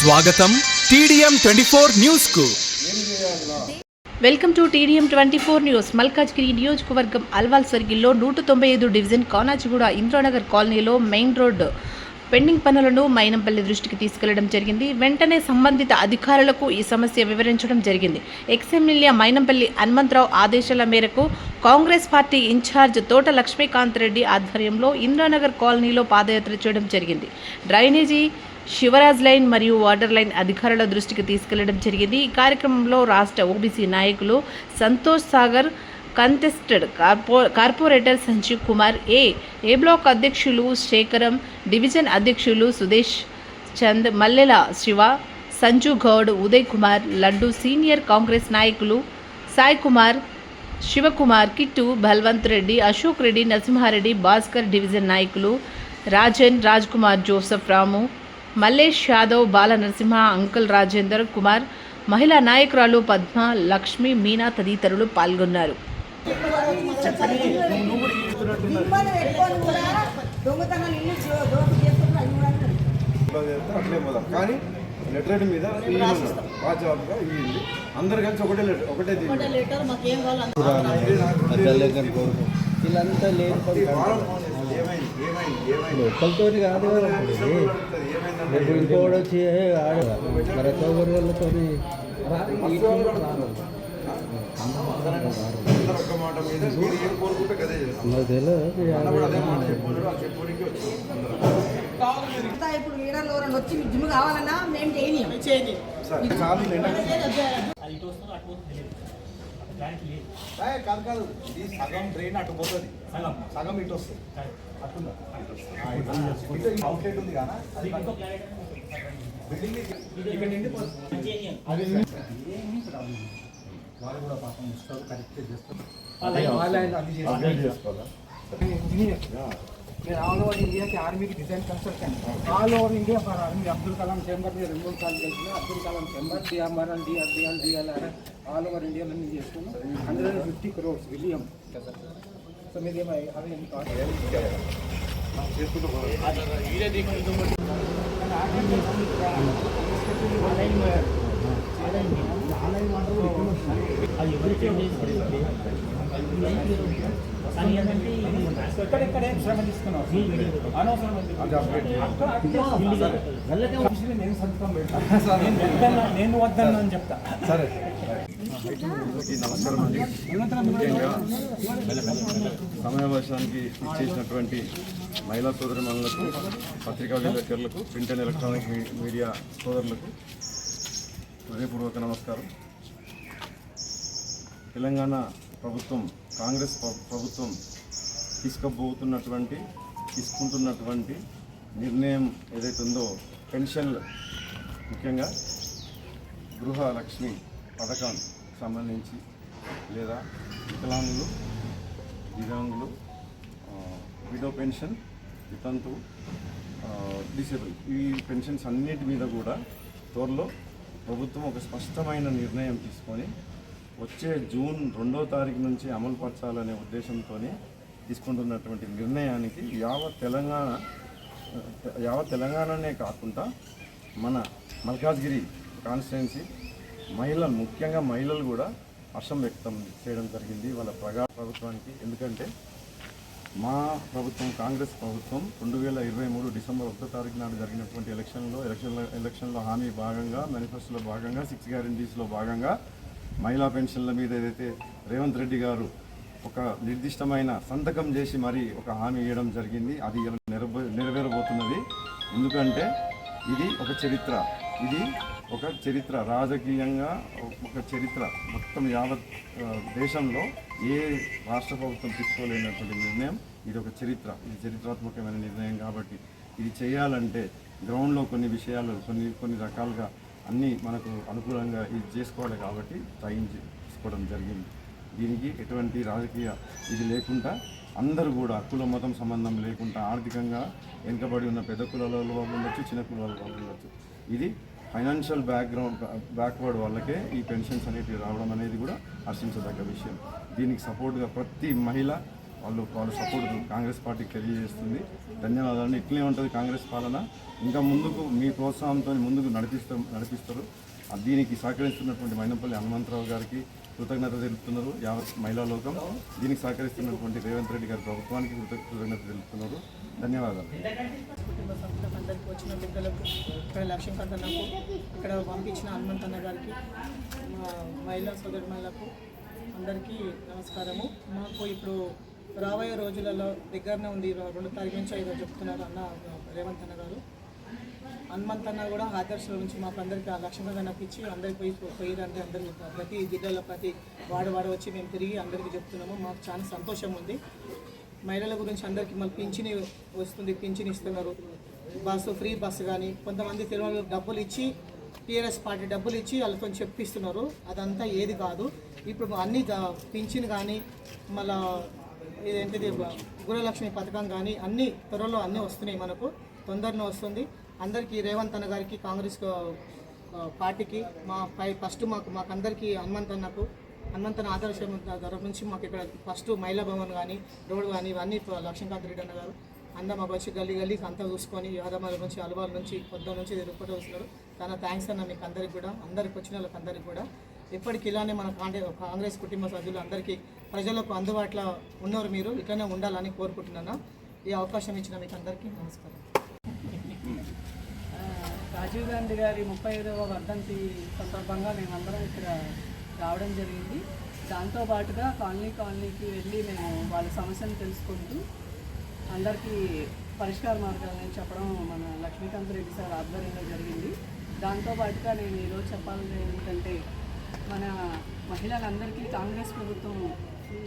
స్వాగతం TDM 24 news కు. Welcome to TDM 24 news. Malkajgiri నియోజకవర్గం అల్వాల్ సర్కిల్లో 195 డివిజన్ కానాజిగూడ ఇంద్రానగర్ కాలనీలో మెయిన్ రోడ్డు పెండింగ్ పనులను మైనంపల్లి దృష్టికి తీసుకెళ్లడం జరిగింది. వెంటనే సంబంధిత అధికారులకు ఈ సమస్య వివరించడం జరిగింది. ఎమ్మెల్యే మైనంపల్లి హనుమంతరావు ఆదేశాల మేరకు కాంగ్రెస్ పార్టీ ఇన్ఛార్జ్ తోట లక్ష్మీకాంత్ రెడ్డి ఆధ్వర్యంలో ఇంద్రానగర్ కాలనీలో పాదయాత్ర చేయడం జరిగింది. డ్రైనేజీ, శివరాజ్ లైన్ మరియు వాటర్ లైన్ అధికారుల దృష్టికి తీసుకెళ్లడం జరిగింది. ఈ కార్యక్రమంలో రాష్ట్ర ఓబీసీ నాయకులు సంతోష్ సాగర్, కంటెస్టెడ్ కార్పొరేటర్ సంజీవ్ కుమార్, ఏ బ్లాక్ అధ్యక్షులు శేఖరం, డివిజన్ అధ్యక్షులు సుదేశ్ చంద్, మల్లెల శివ, సంజు గౌడ్, ఉదయ్ కుమార్, లడ్డు, సీనియర్ కాంగ్రెస్ నాయకులు సాయి కుమార్, శివకుమార్, కిట్టు, బల్వంత్ రెడ్డి, అశోక్ రెడ్డి, నరసింహారెడ్డి, భాస్కర్, డివిజన్ నాయకులు రాజన్, రాజ్ కుమార్, జోసఫ్, రాము, మల్లేష్ యాదవ్, బాల నరసింహ, అంకుల్ రాజేందర్ కుమార్, మహిళా నాయకురాలు పద్మ, లక్ష్మి, మీనా తదితరులు పాల్గొన్నారు. కానీ లెటర్ మీద వాచాగా ఇవ్వండి. అందరు కలిసి ఒకటే వీళ్ళంతా లోకల్తో కాదు ఇంకోటి వచ్చి మరొకరి వాళ్ళతో ఒక్క మాట మీద ఏం కోరుకుంటే కదే ఇప్పుడు లీడర్లు ఎవరైనా వచ్చి జిమ్ కావాలన్నా మేము చేయని కాదు ఇది సగం ట్రైన్ అటు పోతుంది, సగం ఇటు వస్తుంది. అట్టుందా అవుట్లెట్ ఉంది కదా బిల్డింగ్ వాళ్ళు కూడా పాపం ఇస్తారు, కరెక్ట్ చేస్తారు. నేను ఆల్ ఓవర్ ఇండియాకి ఆర్మీకి design construction, all over India for army Abdul Kalam chamber 2 సార్లు చేసిన Abdul Kalam chamber DRR all over ఇండియాలో నేను చేస్తున్నాను. 150 crores విలియం. సో మీది ఏమై అవి ఎక్కడెక్కడే శ్రమ తీసుకున్నావు నేను సంతకం పెడతాను, నేను వద్దను అని చెప్తా. సరే, నమస్కారం అండి. ముఖ్యంగా సమావేశానికి ఇచ్చేసినటువంటి మహిళా సోదరిమణులకు, పత్రికా విలేకరులకు, ప్రింట్ అండ్ ఎలక్ట్రానిక్ మీడియా సోదరులకు హృదయపూర్వక నమస్కారం. తెలంగాణ ప్రభుత్వం, కాంగ్రెస్ ప్రభుత్వం తీసుకుంటున్నటువంటి నిర్ణయం ఏదైతే ఉందో, పెన్షన్లు ముఖ్యంగా గృహలక్ష్మి పథకానికి సంబంధించి లేదా వికలాంగులు, దివ్యాంగులు, విడో పెన్షన్, వితంతు, డిసేబుల్, ఈ పెన్షన్స్ అన్నిటి మీద కూడా త్వరలో ప్రభుత్వం ఒక స్పష్టమైన నిర్ణయం తీసుకొని వచ్చే జూన్ 2వ తారీఖు నుంచి అమలు పరచాలనే ఉద్దేశంతో తీసుకుంటున్నటువంటి నిర్ణయానికి యావత్ తెలంగాణనే కాకుండా మన మల్కాజ్గిరి కాన్స్టిట్యున్సీ మహిళలు, ముఖ్యంగా మహిళలు కూడా హర్షం వ్యక్తం చేయడం జరిగింది వాళ్ళ ప్రభుత్వానికి. ఎందుకంటే మా ప్రభుత్వం, కాంగ్రెస్ ప్రభుత్వం 2023 డిసెంబర్ 1వ తారీఖు నాడు జరిగినటువంటి ఎలక్షన్లో హామీ భాగంగా, మేనిఫెస్టోలో భాగంగా, 6 గ్యారంటీస్లో భాగంగా మహిళా పెన్షన్ల మీద ఏదైతే రేవంత్ రెడ్డి గారు ఒక నిర్దిష్టమైన సంతకం చేసి మరి ఒక హామీ ఇవ్వడం జరిగింది. అది నెరవేరబోతున్నది. ఎందుకంటే ఇది ఒక చరిత్ర, రాజకీయంగా ఒక చరిత్ర. మొత్తం యావత్ దేశంలో ఏ రాష్ట్ర ప్రభుత్వం తీసుకోలేనటువంటి నిర్ణయం. ఇది ఒక చరిత్ర, ఇది చరిత్రాత్మకమైన నిర్ణయం. కాబట్టి ఇది చేయాలంటే గ్రౌండ్లో కొన్ని విషయాలు, కొన్ని రకాలుగా అన్నీ మనకు అనుకూలంగా ఇది చేసుకోవాలి. కాబట్టి తీసుకోవడం జరిగింది. దీనికి ఎటువంటి రాజకీయ ఇది లేకుండా అందరూ కూడా కుల మతం సంబంధం లేకుండా ఆర్థికంగా వెనుకబడి ఉన్న పెద్ద కులాల వాళ్ళు ఉండొచ్చు, చిన్న కులాల వాళ్ళు ఉండొచ్చు. ఇది ఫైనాన్షియల్ బ్యాక్వర్డ్ వాళ్ళకే ఈ పెన్షన్స్ అనేటివి రావడం అనేది కూడా హర్షించదగ్గ విషయం. దీనికి సపోర్ట్గా ప్రతి మహిళ వాళ్ళ సపోర్ట్ కాంగ్రెస్ పార్టీకి తెలియజేస్తుంది. ధన్యవాదాలు. ఇట్లే ఉంటుంది కాంగ్రెస్ పాలన, ఇంకా ముందుకు మీ ప్రోత్సాహంతో ముందుకు నడిపిస్తారు. దీనికి సహకరిస్తున్నటువంటి మైనంపల్లి హనుమంతరావు గారికి కృతజ్ఞత తెలుపుతున్నారు యావత్ మహిళా లోకం. దీనికి సహకరిస్తున్నటువంటి రేవంత్ రెడ్డి గారి ప్రభుత్వానికి కృతజ్ఞత తెలుపుతున్నారు. ధన్యవాదాలు. కుటుంబ సభ్యులకు అందరికీ, వచ్చిన బిడ్డలకు, ఇక్కడ లక్ష్మీకాంత్ అన్నకు, ఇక్కడ పంపించిన హనుమంతన్న గారికి, మా మహిళా సోదరులకు అందరికీ నమస్కారము. మాకు ఇప్పుడు రాబోయే రోజులలో దగ్గరనే ఉంది, 2 తారీఖు నుంచి 5 చెప్తున్నారు అన్న రేవంత్ అన్న గారు. హనుమంత్ అన్న కూడా ఆదర్శల నుంచి మాకు అందరికీ ఆ లక్ష్మీకాంత్ అన్నకి ఇచ్చి అందరికి పోయిరంటే అందరికీ ప్రతి జిల్లాలో ప్రతి వాడ వచ్చి మేము తిరిగి అందరికీ చెప్తున్నాము. మాకు చాలా సంతోషం ఉంది. మహిళల గురించి అందరికీ మళ్ళీ పింఛని వస్తుంది, పింఛని ఇస్తున్నారు. బస్సు ఫ్రీ బస్సు కానీ, కొంతమంది తెలియని డబ్బులు ఇచ్చి టీఆర్ఎస్ పార్టీ డబ్బులు ఇచ్చి వాళ్ళతో చెప్పిస్తున్నారు. అదంతా ఏది కాదు. ఇప్పుడు అన్ని పింఛన్ కానీ మళ్ళా ఇదేంటిది గృహలక్ష్మి పథకం కానీ అన్ని త్వరలో అన్నీ వస్తున్నాయి, మనకు తొందరనే వస్తుంది. అందరికీ రేవంత్ అన్న గారికి, కాంగ్రెస్ పార్టీకి ఫస్ట్ మాకందరికీ హనుమంతన్న ఆదర్శం తరఫు నుంచి మాకు ఇక్కడ ఫస్ట్ మహిళా భవన్ కానీ రోడ్డు కానీ ఇవన్నీ లక్ష్మీకాంత్ రెడ్డి అన్న గారు అందరూ మాకు వచ్చి గల్లీ అంతా చూసుకొని యాదమల నుంచి అలవాల నుంచి పొద్దున్న నుంచి తిరుగుతూ వస్తున్నారు. చాలా థ్యాంక్స్ అన్న మీకు అందరికి కూడా, అందరికి వచ్చిన వాళ్ళకి అందరికీ కూడా. ఎప్పటికి ఇలానే మన కాంగ్రెస్ కుటుంబ సభ్యులు అందరికీ ప్రజలకు అందుబాటులో ఉన్నవారు మీరు ఇట్లనే ఉండాలని కోరుకుంటున్నాను. ఈ అవకాశం ఇచ్చిన మీకు అందరికీ నమస్కారం. రాజీవ్ గాంధీ గారి 35వ వర్ధంతి సందర్భంగా మేమందరం ఇక్కడ రావడం జరిగింది. దాంతోపాటుగా కాలనీకి వెళ్ళి మేము వాళ్ళ సమస్యను తెలుసుకుంటూ అందరికీ పరిష్కార మార్గాలను చెప్పడం మన లక్ష్మీకాంత్ రెడ్డి సార్ ఆధ్వర్యంలో జరిగింది. దాంతోపాటుగా నేను ఈరోజు చెప్పాలని ఏంటంటే, మన మహిళలందరికీ కాంగ్రెస్ ప్రభుత్వం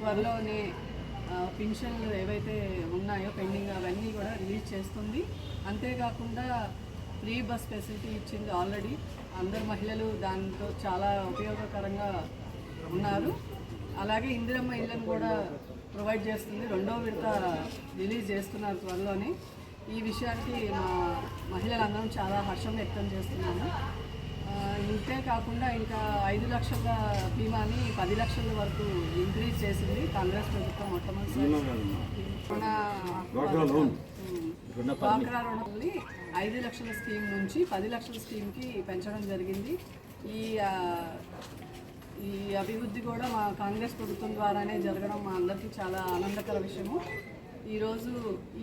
త్వరలోనే పింఛన్లు ఏవైతే ఉన్నాయో పెండింగ్ అవన్నీ కూడా రిలీజ్ చేస్తుంది. అంతేకాకుండా ఫ్రీ బస్ ఫెసిలిటీ ఇచ్చింది ఆల్రెడీ. అందరు మహిళలు దాంతో చాలా ఉపయోగకరంగా ఉన్నారు. అలాగే ఇందిరమ్మ ఇళ్ళను కూడా ప్రొవైడ్ చేస్తుంది. 2వ విడత రిలీజ్ చేస్తున్నారు త్వరలోనే. ఈ విషయానికి మా మహిళలందరం చాలా హర్షం వ్యక్తం చేస్తున్నాము. ఇంతే కాకుండా ఇంకా 5 లక్షల బీమాని 10 లక్షల వరకు ఇంక్రీజ్ చేసింది కాంగ్రెస్ ప్రభుత్వం. మొట్టమొదటిసారి మన డ్వాక్రా రుణాలని 5 లక్షల స్కీమ్ నుంచి 10 లక్షల స్కీమ్కి పెంచడం జరిగింది. ఈ అభివృద్ధి కూడా మా కాంగ్రెస్ ప్రభుత్వం ద్వారానే జరగడం మా అందరికీ చాలా ఆనందకర విషయము. ఈరోజు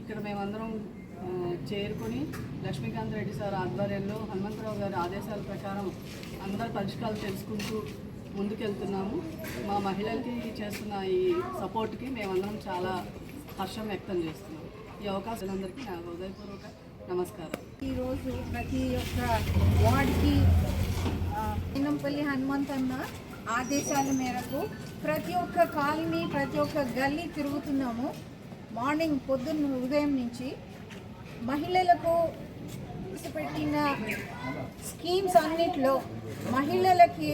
ఇక్కడ మేమందరం చేరుకొని లక్ష్మీకాంత్ రెడ్డి సార్ ఆధ్వర్యంలో హనుమంతరావు గారి ఆదేశాల ప్రకారం అందరి పరిష్కారాలు తెలుసుకుంటూ ముందుకెళ్తున్నాము. మా మహిళలకి చేస్తున్న ఈ సపోర్ట్కి మేమందరం చాలా హర్షం వ్యక్తం చేస్తున్నాము. ఈ అవకాశాలందరికీ నా హృదయపూర్వక నమస్కారం. ఈరోజు ప్రతి ఒక్క వార్డ్కి మైనంపల్లి హనుమంతన్న ఆదేశాల మేరకు ప్రతి ఒక్క కాలనీ, ప్రతి ఒక్క గల్లీ తిరుగుతున్నాము. మార్నింగ్ పొద్దున్న ఉదయం నుంచి మహిళలకు పెట్టిన స్కీమ్స్ అన్నిట్లో మహిళలకి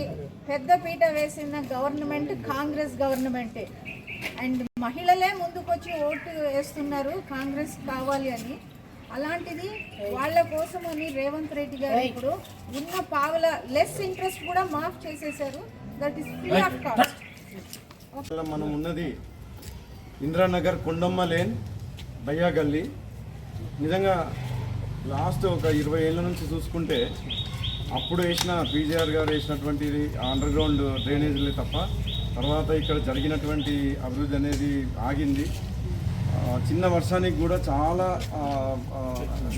పెద్దపీట వేసిన గవర్నమెంట్ కాంగ్రెస్ గవర్నమెంటే. అండ్ మహిళలే ముందుకొచ్చి ఓటు వేస్తున్నారు కాంగ్రెస్ కావాలి అని. అలాంటిది వాళ్ళ కోసం అని రేవంత్ రెడ్డి గారు ఇప్పుడు ఉన్న పావుల లెస్ ఇంట్రెస్ట్ కూడా మాఫ్ చేసేసారు. That is free of cost. మనం ఉన్నది ఇందిరానగర్ కొండమ్మ లేన్ బయ్యా గల్లీ. నిజంగా లాస్ట్ ఒక 20 ఏళ్ళ నుంచి చూసుకుంటే అప్పుడు వేసిన పీజీఆర్ గారు వేసినటువంటి అండర్ గ్రౌండ్ డ్రైనేజీలే తప్ప తర్వాత ఇక్కడ జరిగినటువంటి అభివృద్ధి అనేది ఆగింది. చిన్న వర్షానికి కూడా చాలా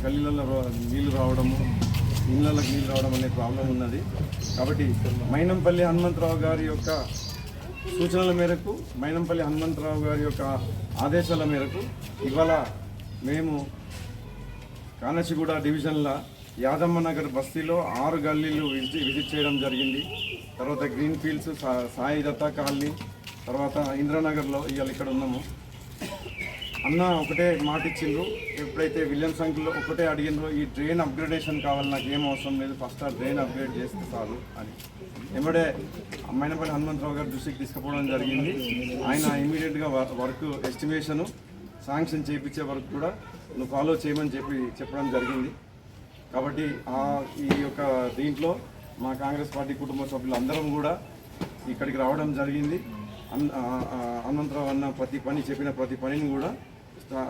గల్లీలలో నీళ్లు రావడము, ఇళ్ళకి నీళ్ళు రావడం అనే ప్రాబ్లం ఉన్నది. కాబట్టి మైనంపల్లి హనుమంతరావు గారి యొక్క సూచనల మేరకు, మైనంపల్లి హనుమంతరావు గారి యొక్క ఆదేశాల మేరకు ఇవాళ మేము కానచిగూడ డివిజన్ల యాదమ్మ నగర్ బస్తీలో 6 గల్లీలు విజిట్ చేయడం జరిగింది. తర్వాత green fields, Sai Datta colony, తర్వాత ఇంద్రానగర్లో ఇవాళ ఇక్కడ ఉన్నాము. అన్న ఒకటే మాట ఇచ్చిండ్రు, ఎప్పుడైతే విలియమ్స్ అంకుల్ ఒకటే అడిగినరో ఈ డ్రైన్ అప్గ్రేడేషన్ కావాలి, నాకు ఏం అవసరం లేదు, ఫస్ట్ ఆ డ్రైన్ అప్గ్రేడ్ చేస్తే చాలు అని వెంబడే మైనంపల్లి హనుమంతరావు గారు దృష్టికి తీసుకుపోవడం జరిగింది. ఆయన ఇమీడియట్గా వర్క్ ఎస్టిమేషను శాంక్షన్ చేయించే వరకు కూడా నువ్వు ఫాలో చేయమని చెప్పడం జరిగింది. కాబట్టి ఈ యొక్క దీంట్లో మా కాంగ్రెస్ పార్టీ కుటుంబ సభ్యులు అందరం కూడా ఇక్కడికి రావడం జరిగింది. హనుమంతరావు అన్న ప్రతి పని చెప్పిన ప్రతి పనిని కూడా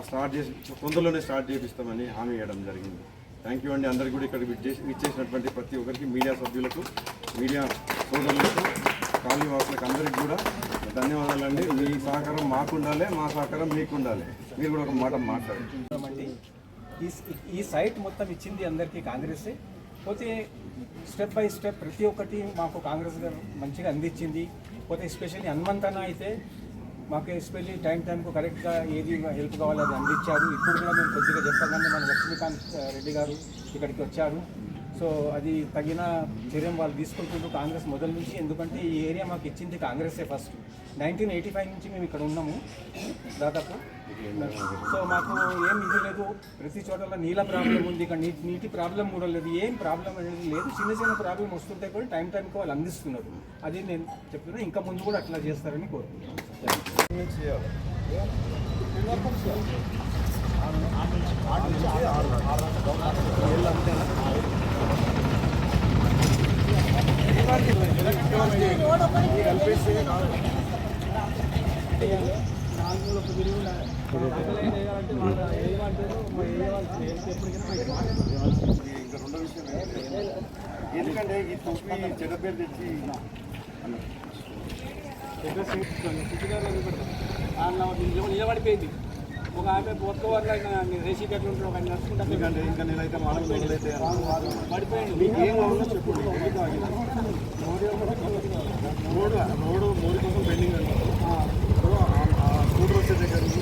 స్టార్ట్ చేసి తొందరలోనే స్టార్ట్ చేపిస్తామని హామీ ఇవ్వడం జరిగింది. థ్యాంక్ యూ అండి. అందరికీ కూడా ఇక్కడ విచ్చేసినటువంటి ప్రతి ఒక్కరికి, మీడియా సభ్యులకు, మీడియా సోదరులకు, కాలనీ వాసులకు అందరికీ కూడా ధన్యవాదాలండి. మీ సహకారం మాకు ఉండాలి, మా సహకారం మీకు ఉండాలి. మీరు కూడా ఒక మాట మాట్లాడండి. ఈ సైట్ మొత్తం ఇచ్చింది అందరికీ కాంగ్రెసే. పోతే స్టెప్ బై స్టెప్ ప్రతి ఒక్కటి మాకు కాంగ్రెస్ గారు మంచిగా అందించింది. పోతే ఎస్పెషల్లీ హనుమంతన్న అయితే మాకు ఎస్పెషల్లీ టైంకు కరెక్ట్గా ఏది హెల్ప్ కావాలో అది అందించారు. ఇప్పుడు కూడా మేము కొద్దిగా చెప్పగానే మన లక్ష్మీకాంత్ రెడ్డి గారు ఇక్కడికి వచ్చారు. సో అది తగిన చర్యం వాళ్ళు తీసుకుంటున్నారు కాంగ్రెస్ మొదల నుంచి. ఎందుకంటే ఈ ఏరియా మాకు ఇచ్చింది కాంగ్రెసే ఫస్ట్. 1985 నుంచి మేము ఇక్కడ ఉన్నాము దాదాపు. సో మాకు ఏం ఇది లేదు. ప్రతి చోటలో నీళ్ళ ప్రాబ్లం ఉంది, ఇక్కడ నీటి ప్రాబ్లం కూడా లేదు, ఏం ప్రాబ్లం అనేది లేదు. చిన్న చిన్న ప్రాబ్లం వస్తుంటే కూడా టైంకి వాళ్ళు అందిస్తున్నారు. అది నేను చెప్తున్నా, ఇంకా ముందు కూడా అట్లా చేస్తారని కోరుకుంటున్నాను. ఎందుకంటే ఈ తొప్పి చెడ్డ పేరు తెచ్చి నిలబడిపోయింది. ఒక ఆమె బొక్క వల్ల రేసి కట్లు ఉంటారు, ఒక ఆయన నడుచుకుంటా. ఎందుకంటే ఇంకా నేనైతే మానవులైతే పడిపోయింది. మీకు ఏం కావాలో చెప్పండి. రోడ్డు మోడీ కోసం పెండింగ్ అంటారు. స్కూటర్ వచ్చే దగ్గర నుంచి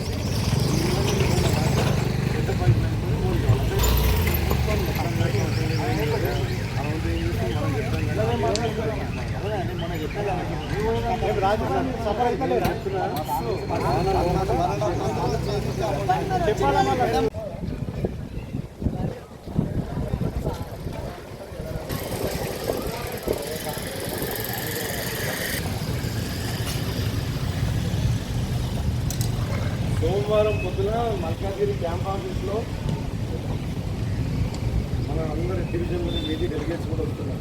పెద్ద పైప్ లైన్ మోడీ కావాలి. సోమవారం పొద్దున మల్కాజ్గిరి క్యాంప్ ఆఫీస్లో మన అందరి డివిజన్లో మీది డెలిగేట్స్ కూడా వస్తున్నారు.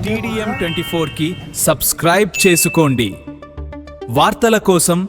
TDM 24కి సబ్స్క్రైబ్ చేసుకోండి. వార్తల కోసం